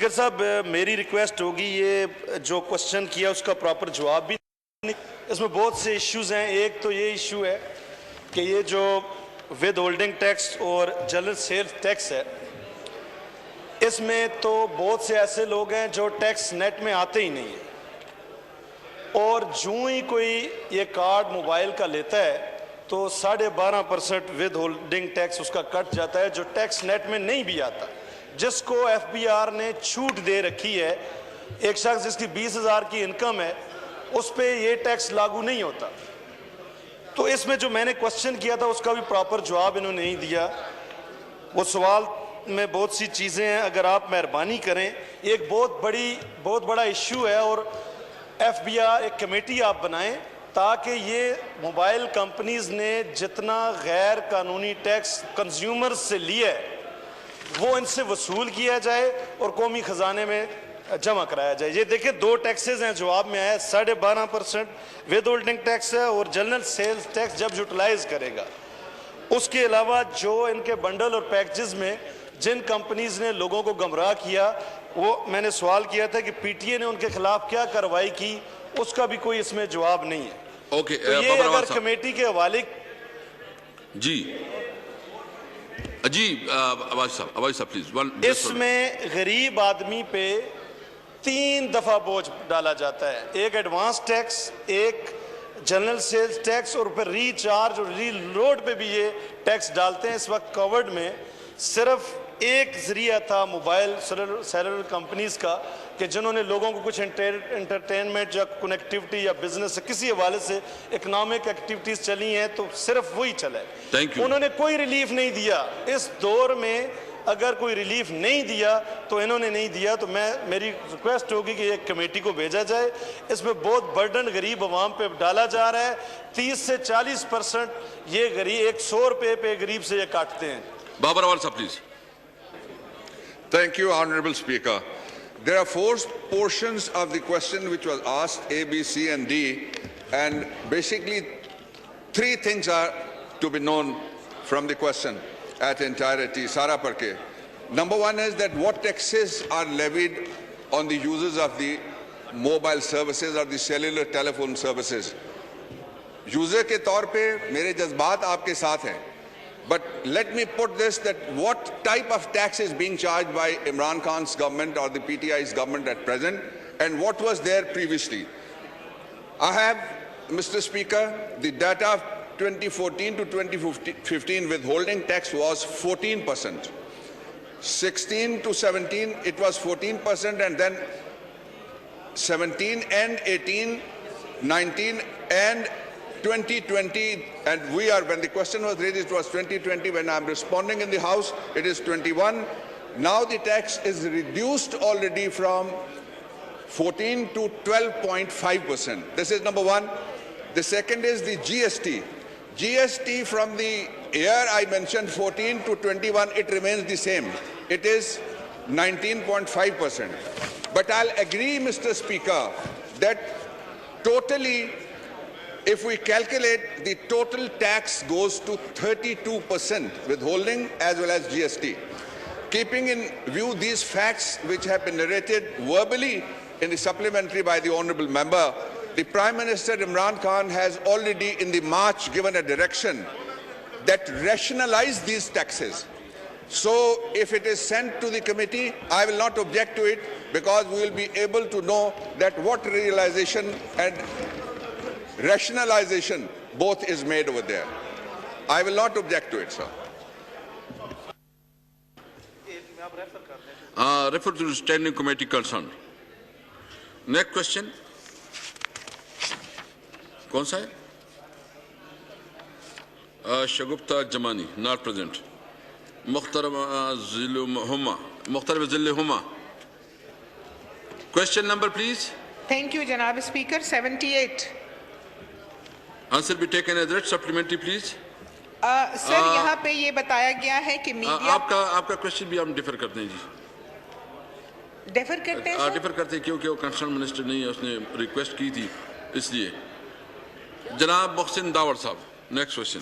Speaker صاحب میری request ہوگی یہ جو کوشچن کیا اس کا پراپر جواب بھی نہیں. اس میں بہت سے ایشوز ہیں. ایک تو یہ ایشو ہے کہ یہ جو ود ہولڈنگ ٹیکس اور جنرل سیلز ٹیکس ہے اس میں تو بہت سے ایسے لوگ ہیں جو ٹیکس نیٹ میں آتے ہی نہیں ہیں اور جو ہی کوئی یہ کارڈ موبائل کا لیتا ہے تو 12.5% ود ہولڈنگ ٹیکس اس کا کٹ جاتا ہے جو ٹیکس نیٹ میں نہیں بھی آتا. جس کو ایف بی آر نے چھوٹ دے رکھی ہے ایک شخص جس کی 20,000 کی انکم ہے اس پہ یہ ٹیکس لاگو نہیں ہوتا. تو اس میں جو میں نے کوشچن کیا تھا اس کا بھی پراپر جواب انہوں نے نہیں دیا. وہ سوال میں بہت سی چیزیں ہیں اگر آپ مہربانی کریں. ایک بہت بڑا ایشو ہے اور ایف بی آر ایک کمیٹی آپ بنائیں تاکہ یہ موبائل کمپنیز نے جتنا غیر قانونی ٹیکس کنزیومر سے لیا ہے وہ ان سے وصول کیا جائے اور قومی خزانے میں جمع کرایا جائے. یہ دیکھیں 2 ٹیکسز ہیں جواب میں آیا 12.5% ود ہولڈنگ ٹیکس ہے اور جنرل سیلز ٹیکس جب یوٹیلائز کرے گا. اس کے علاوہ جو ان کے بنڈل اور پیکجز میں جن کمپنیز نے لوگوں کو گمراہ کیا وہ میں نے سوال کیا تھا کہ پی ٹی اے نے ان کے خلاف کیا کارروائی کی اس کا بھی کوئی اس میں جواب نہیں ہے. اوکے تو یہ اگر کمیٹی کے حوالے عباس صاحب پلیز. اس میں غریب آدمی پہ 3 دفعہ بوجھ ڈالا جاتا ہے. ایک ایڈوانس ٹیکس, ایک جنرل سیلز ٹیکس اور پھر ری چارج اور ری لوڈ پہ بھی یہ ٹیکس ڈالتے ہیں. اس وقت کوورڈ میں صرف ایک ذریعہ تھا موبائل سیلولر کمپنیز کا کہ جنہوں نے لوگوں کو کچھ انٹرٹینمنٹ یا کنیکٹیوٹی یا بزنس سے کسی حوالے سے اکنامک ایکٹیویٹیز چلی ہیں تو صرف وہی چلا ہے. انہوں نے کوئی ریلیف نہیں دیا. اس دور میں اگر کوئی ریلیف نہیں دیا تو انہوں نے نہیں دیا. تو میری ریکویسٹ ہوگی کہ ایک کمیٹی کو بھیجا جائے. اس میں بہت برڈن غریب عوام پہ ڈالا جا رہا ہے. 30 سے 40% یہ غریب 100 روپے پہ غریب سے یہ کاٹتے ہیں. بابر اول صاحب please. Thank you, Honorable Speaker. There are 4 portions of the question which was asked, A, B, C, and D, and basically 3 things are to be known from the question at entirety. Sara Parke. Number 1 is that what taxes are levied on the users of the mobile services or the cellular telephone services. User ke taur pe mere jazbaat aapke saath hain. But let me put this, that what type of tax is being charged by Imran Khan's government or the PTI's government at present, and what was there previously. I have, Mr. Speaker, the data of 2014 to 2015 withholding tax was 14%. 16 to 17, it was 14%, and then 17 and 18, 19 and 2020, and when the question was raised, it was 2020. When I'm responding in the House, it is 21. Now the tax is reduced already from 14 to 12.5%. This is number 1. The second is the GST. GST from the year I mentioned 14 to 21, it remains the same. It is 19.5%. But I'll agree, Mr. Speaker, that totally, if we calculate, the total tax goes to 32% withholding as well as GST. Keeping in view these facts which have been narrated verbally in the supplementary by the Honourable Member, the Prime Minister Imran Khan has already in the March given a direction that rationalize these taxes. So if it is sent to the committee, I will not object to it because we will be able to know that what realization and rationalization both is made over there. I will not object to it, sir. Refer to the standing committee concerned. Next question. कौन सा है? Shagufta Jamani, not present. Mukhtarama Zillihuma. Question number, please. Thank you, Janab Speaker. 78. Answer be taken as read. Supplementary, please. Sir, यहाँ पे ये बताया गया है कि मीडिया आपका क्वेश्चन भी हम डिफर करते हैं जी. डिफर करते हैं सर? डिफर करते हैं क्योंकि वो कंसर्न मिनिस्टर नहीं है, उसने रिक्वेस्ट की थी इसलिए. जनाब मोहसिन दावर साहब, नेक्स्ट क्वेश्चन.